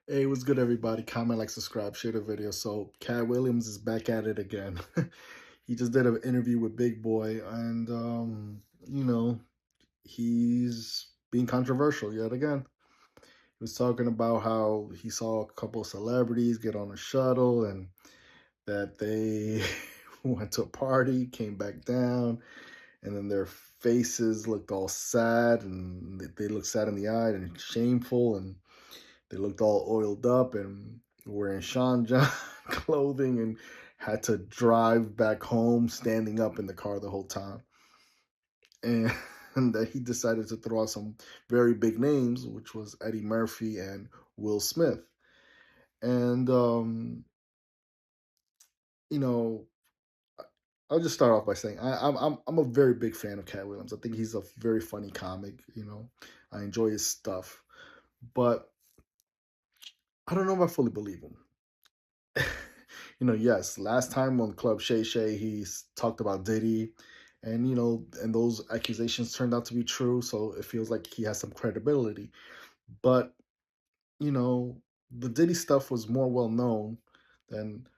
Hey, what's good, everybody? Comment, like, subscribe, share the video. So, Katt Williams is back at it again. He just did an interview with Big Boy, and he's being controversial yet again. He was talking about how he saw a couple of celebrities get on a shuttle and that they went to a party, came back down, and then their faces looked all sad and they looked sad in the eye and shameful, and they looked all oiled up and wearing Sean John clothing and had to drive back home standing up in the car the whole time. And, and that he decided to throw out some very big names, which was Eddie Murphy and Will Smith. And, you know, I'll just start off by saying I'm a very big fan of Cat Williams. I think he's a very funny comic. I enjoy his stuff, but I don't know if I fully believe him. Yes, last time on Club Shay Shay, talked about Diddy, and and those accusations turned out to be true. So it feels like he has some credibility. But you know, the Diddy stuff was more well known than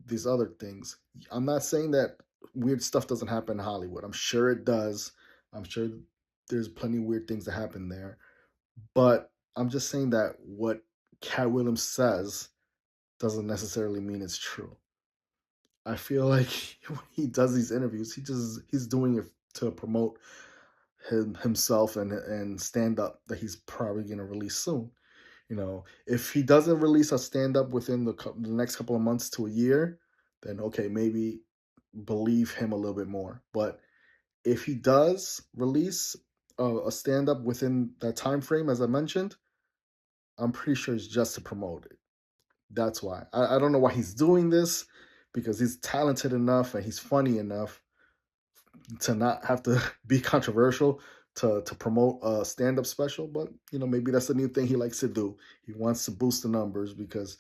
these other things. I'm not saying that weird stuff doesn't happen in Hollywood. I'm sure it does. I'm sure there's plenty of weird things that happen there. But I'm just saying that what Cat Williams says doesn't necessarily mean it's true. I feel like when he does these interviews, he's doing it to promote himself and stand up that he's probably going to release soon. If he doesn't release a stand up within the next couple of months to a year, then okay, maybe believe him a little bit more. But if he does release a stand up within that time frame, as I mentioned, I'm pretty sure it's just to promote it. That's why. I don't know why he's doing this, because he's talented enough and he's funny enough to not have to be controversial to promote a stand-up special. But maybe that's the new thing he likes to do. He wants to boost the numbers because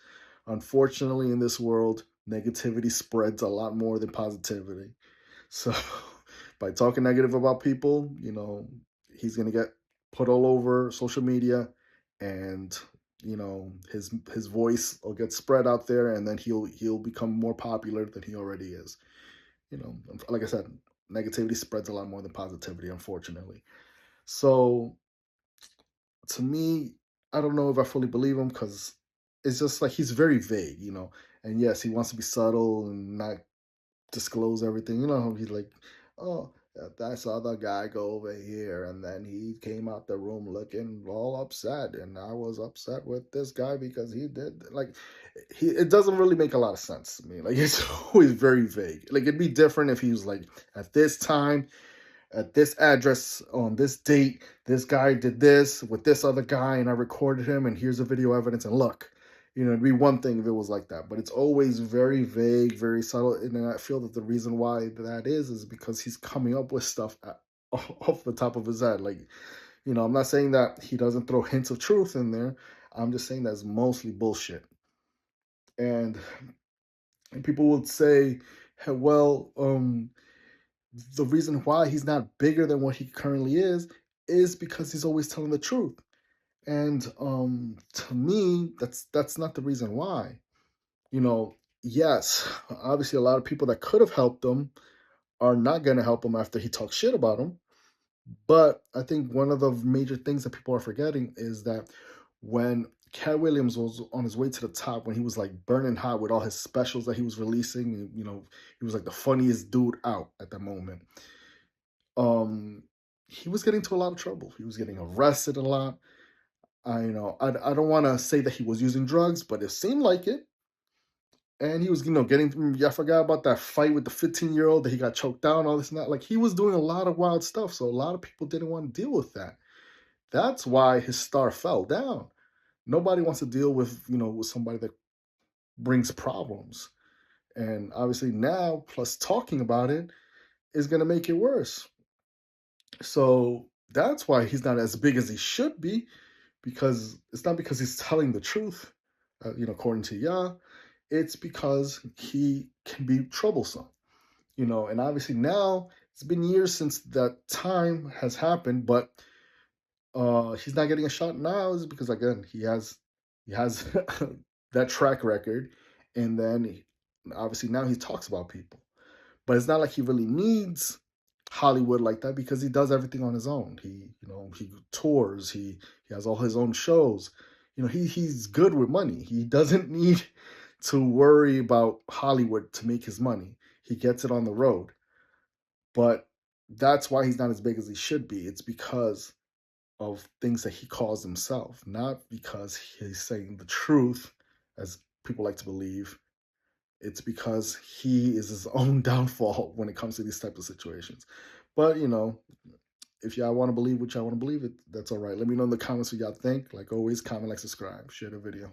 unfortunately in this world, negativity spreads a lot more than positivity. So by talking negative about people, he's gonna get put all over social media, and his voice will get spread out there, and then he'll become more popular than he already is. Like I said, negativity spreads a lot more than positivity, unfortunately. So to me, I don't know if I fully believe him, because it's just like he's very vague. And yes, he wants to be subtle and not disclose everything. He's like, oh, I saw the guy go over here, and then he came out the room looking all upset, and I was upset with this guy because he did like it doesn't really make a lot of sense to me. Like, it's always very vague. Like, it'd be different if he was like, at this time, at this address, on this date, this guy did this with this other guy, and I recorded him, and here's the video evidence, and look. It'd be one thing if it was like that, but it's always very vague, very subtle. And I feel that the reason why that is because he's coming up with stuff off the top of his head. Like, I'm not saying that he doesn't throw hints of truth in there. I'm just saying that's mostly bullshit. And, people would say, "Hey, well, the reason why he's not bigger than what he currently is because he's always telling the truth." And to me, that's not the reason why. Yes, obviously a lot of people that could have helped him are not going to help him after he talks shit about him. But I think one of the major things that people are forgetting is that when Cat Williams was on his way to the top, when he was like burning hot with all his specials that he was releasing, he was like the funniest dude out at that moment. Um, he was getting into a lot of trouble. He was getting arrested a lot. I don't want to say that he was using drugs, but it seemed like it. And he was, getting. I forgot about that fight with the 15-year-old that he got choked down, all this and that. Like, he was doing a lot of wild stuff, so a lot of people didn't want to deal with that. That's why his star fell down. Nobody wants to deal with with somebody that brings problems. And obviously now, plus talking about it is going to make it worse. So that's why he's not as big as he should be, because it's not because he's telling the truth, according to Yah. It's because he can be troublesome. And obviously now it's been years since that time has happened, but he's not getting a shot now is because, again, he has He has that track record, and then obviously now he talks about people. But it's not like he really needs Hollywood like that because he does everything on his own. He tours, he has all his own shows. He's good with money. He doesn't need to worry about Hollywood to make his money. He gets it on the road. But that's why he's not as big as he should be. It's because of things that he calls himself, not because he's saying the truth, as people like to believe. It's because he is his own downfall when it comes to these types of situations. But if y'all want to believe what y'all want to believe, that's all right. Let me know in the comments what y'all think. Like always, comment, like, subscribe, share the video.